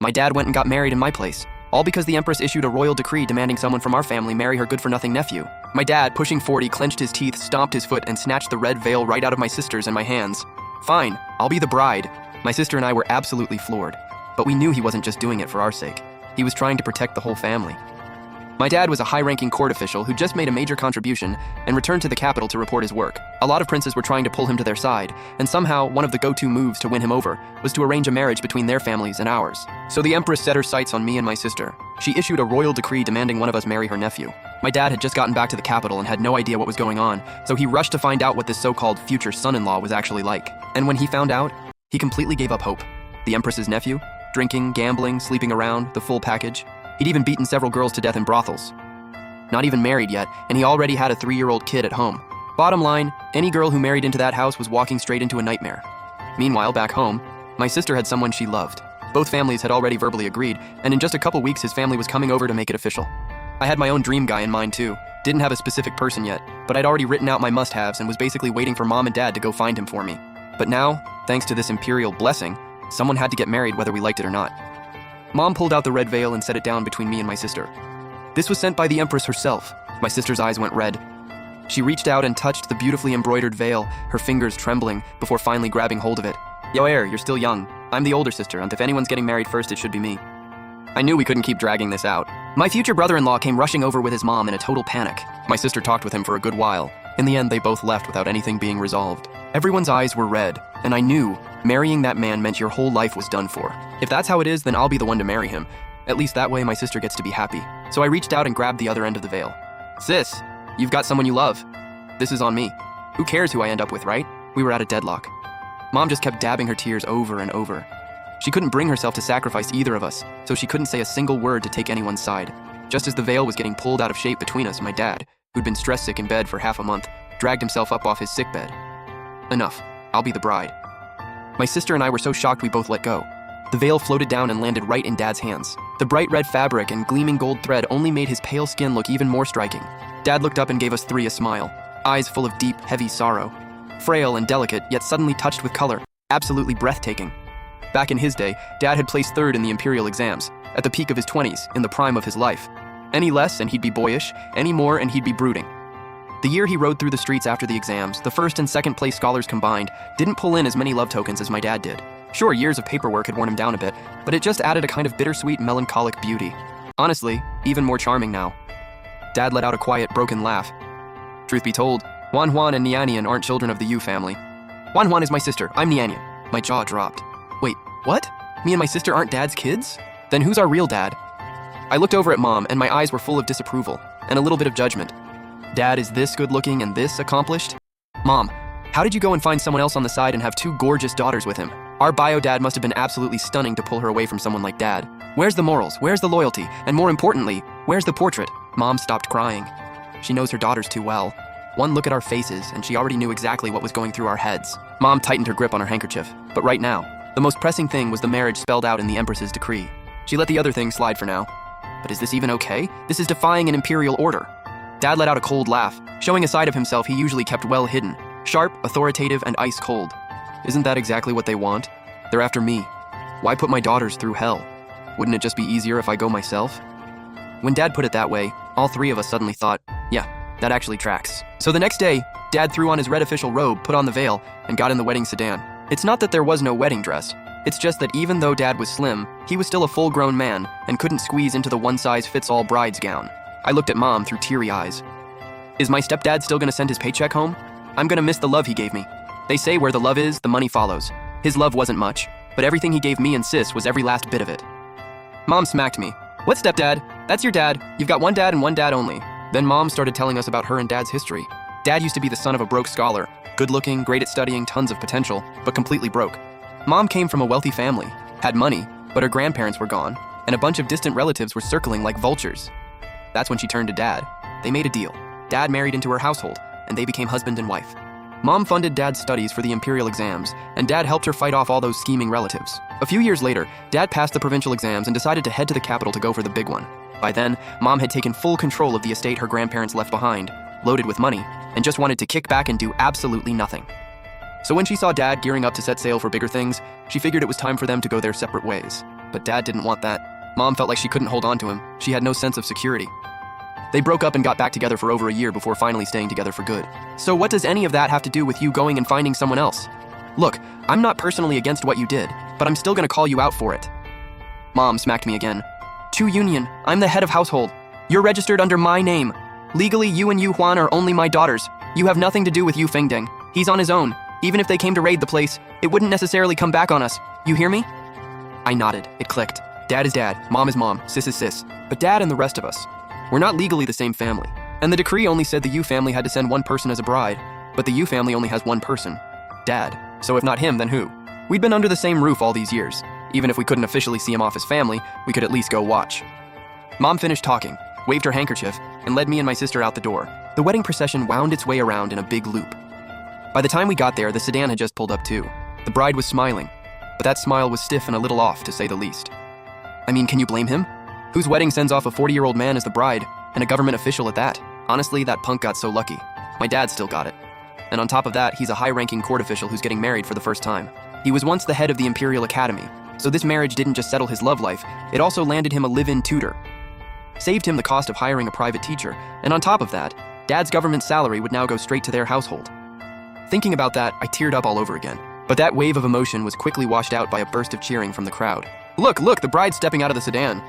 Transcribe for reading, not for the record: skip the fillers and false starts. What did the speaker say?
My dad went and got married in my place, all because the Empress issued a royal decree demanding someone from our family marry her good-for-nothing nephew. My dad, pushing 40, clenched his teeth, stomped his foot, and snatched the red veil right out of my sister's and my hands. Fine, I'll be the bride. My sister and I were absolutely floored. But we knew he wasn't just doing it for our sake. He was trying to protect the whole family. My dad was a high-ranking court official who just made a major contribution and returned to the capital to report his work. A lot of princes were trying to pull him to their side, and somehow one of the go-to moves to win him over was to arrange a marriage between their families and ours. So the Empress set her sights on me and my sister. She issued a royal decree demanding one of us marry her nephew. My dad had just gotten back to the capital and had no idea what was going on, so he rushed to find out what this so-called future son-in-law was actually like. And when he found out, he completely gave up hope. The Empress's nephew? Drinking, gambling, sleeping around, the full package. He'd even beaten several girls to death in brothels. Not even married yet, and he already had a 3-year-old kid at home. Bottom line, any girl who married into that house was walking straight into a nightmare. Meanwhile, back home, my sister had someone she loved. Both families had already verbally agreed, and in just a couple weeks his family was coming over to make it official. I had my own dream guy in mind too. Didn't have a specific person yet, but I'd already written out my must-haves and was basically waiting for mom and dad to go find him for me. But now, thanks to this imperial blessing, someone had to get married whether we liked it or not. Mom pulled out the red veil and set it down between me and my sister. This was sent by the Empress herself. My sister's eyes went red. She reached out and touched the beautifully embroidered veil, her fingers trembling, before finally grabbing hold of it. Yo, Air, you're still young. I'm the older sister, and if anyone's getting married first, it should be me. I knew we couldn't keep dragging this out. My future brother-in-law came rushing over with his mom in a total panic. My sister talked with him for a good while. In the end, they both left without anything being resolved. Everyone's eyes were red, and I knew marrying that man meant your whole life was done for. If that's how it is, then I'll be the one to marry him. At least that way my sister gets to be happy. So I reached out and grabbed the other end of the veil. Sis, you've got someone you love. This is on me. Who cares who I end up with, right? We were at a deadlock. Mom just kept dabbing her tears over and over. She couldn't bring herself to sacrifice either of us, so she couldn't say a single word to take anyone's side. Just as the veil was getting pulled out of shape between us, my dad, who'd been stress sick in bed for half a month, dragged himself up off his sickbed. Enough. I'll be the bride. My sister and I were so shocked we both let go. The veil floated down and landed right in Dad's hands. The bright red fabric and gleaming gold thread only made his pale skin look even more striking. Dad looked up and gave us three a smile, eyes full of deep, heavy sorrow. Frail and delicate, yet suddenly touched with color. Absolutely breathtaking. Back in his day, Dad had placed third in the imperial exams, at the peak of his 20s, in the prime of his life. Any less and he'd be boyish, any more and he'd be brooding. The year he rode through the streets after the exams, the first and second place scholars combined didn't pull in as many love tokens as my dad did. Sure, years of paperwork had worn him down a bit, but it just added a kind of bittersweet, melancholic beauty. Honestly, even more charming now. Dad let out a quiet, broken laugh. Truth be told, Juan and Nianian aren't children of the Yu family. Juan is my sister, I'm Nianian. My jaw dropped. Wait, what? Me and my sister aren't Dad's kids? Then who's our real dad? I looked over at Mom, and my eyes were full of disapproval, and a little bit of judgment. Dad is this good-looking and this accomplished? Mom, how did you go and find someone else on the side and have two gorgeous daughters with him? Our bio dad must have been absolutely stunning to pull her away from someone like Dad. Where's the morals? Where's the loyalty? And more importantly, where's the portrait? Mom stopped crying. She knows her daughters too well. One look at our faces, and she already knew exactly what was going through our heads. Mom tightened her grip on her handkerchief. But right now, the most pressing thing was the marriage spelled out in the Empress's decree. She let the other things slide for now. But is this even okay? This is defying an imperial order. Dad let out a cold laugh, showing a side of himself he usually kept well hidden. Sharp, authoritative, and ice cold. Isn't that exactly what they want? They're after me. Why put my daughters through hell? Wouldn't it just be easier if I go myself? When Dad put it that way, all three of us suddenly thought, yeah, that actually tracks. So the next day, Dad threw on his red official robe, put on the veil, and got in the wedding sedan. It's not that there was no wedding dress. It's just that even though Dad was slim, he was still a full-grown man and couldn't squeeze into the one-size-fits-all bride's gown. I looked at Mom through teary eyes. Is my stepdad still gonna send his paycheck home? I'm gonna miss the love he gave me. They say where the love is, the money follows. His love wasn't much, but everything he gave me and Sis was every last bit of it. Mom smacked me. What stepdad? That's your dad. You've got one dad and one dad only. Then Mom started telling us about her and Dad's history. Dad used to be the son of a broke scholar, good-looking, great at studying, tons of potential, but completely broke. Mom came from a wealthy family, had money, but her grandparents were gone, and a bunch of distant relatives were circling like vultures. That's when she turned to Dad. They made a deal. Dad married into her household, and they became husband and wife. Mom funded Dad's studies for the imperial exams, and Dad helped her fight off all those scheming relatives. A few years later, Dad passed the provincial exams and decided to head to the capital to go for the big one. By then, Mom had taken full control of the estate her grandparents left behind, loaded with money, and just wanted to kick back and do absolutely nothing. So when she saw Dad gearing up to set sail for bigger things, she figured it was time for them to go their separate ways. but Dad didn't want that. Mom felt like she couldn't hold on to him. She had no sense of security. They broke up and got back together for over a year before finally staying together for good. So what does any of that have to do with you going and finding someone else? Look, I'm not personally against what you did, but I'm still gonna call you out for it. Mom smacked me again. Chu Union, I'm the head of household. You're registered under my name. Legally, you and Yu Huan are only my daughters. You have nothing to do with Yu Fengding. He's on his own. Even if they came to raid the place, it wouldn't necessarily come back on us. You hear me? I nodded. It clicked. Dad is dad, mom is mom, sis is sis. But Dad and the rest of us, we're not legally the same family. And the decree only said the Yu family had to send one person as a bride, but the Yu family only has one person, Dad. So if not him, then who? We'd been under the same roof all these years. Even if we couldn't officially see him off as family, we could at least go watch. Mom finished talking, waved her handkerchief, and led me and my sister out the door. The wedding procession wound its way around in a big loop. By the time we got there, the sedan had just pulled up too. The bride was smiling, but that smile was stiff and a little off, to say the least. I mean, can you blame him? Whose wedding sends off a 40-year-old man as the bride, and a government official at that? Honestly, that punk got so lucky. My dad still got it. And on top of that, he's a high-ranking court official who's getting married for the first time. He was once the head of the Imperial Academy, so this marriage didn't just settle his love life, it also landed him a live-in tutor. Saved him the cost of hiring a private teacher, and on top of that, Dad's government salary would now go straight to their household. Thinking about that, I teared up all over again. But that wave of emotion was quickly washed out by a burst of cheering from the crowd. Look, the bride's stepping out of the sedan.